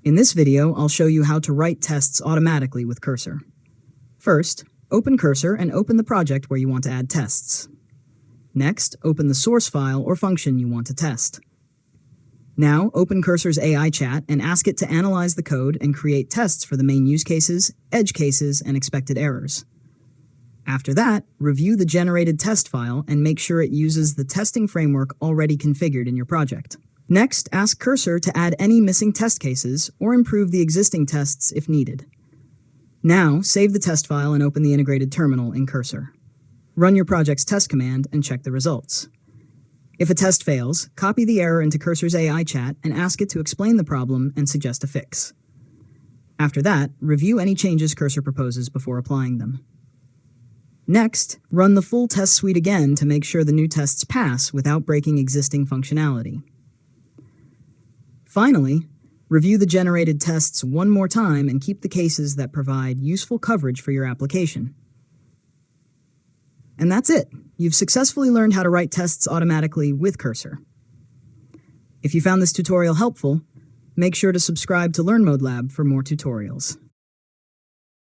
In this video, I'll show you how to write tests automatically with Cursor. First, open Cursor and open the project where you want to add tests. Next, open the source file or function you want to test. Now, open Cursor's AI chat and ask it to analyze the code and create tests for the main use cases, edge cases, and expected errors. After that, review the generated test file and make sure it uses the testing framework already configured in your project. Next, ask Cursor to add any missing test cases or improve the existing tests if needed. Now, save the test file and open the integrated terminal in Cursor. Run your project's test command and check the results. If a test fails, copy the error into Cursor's AI chat and ask it to explain the problem and suggest a fix. After that, review any changes Cursor proposes before applying them. Next, run the full test suite again to make sure the new tests pass without breaking existing functionality. Finally, review the generated tests one more time and keep the cases that provide useful coverage for your application. And that's it. You've successfully learned how to write tests automatically with Cursor. If you found this tutorial helpful, make sure to subscribe to Learn Mode Lab for more tutorials.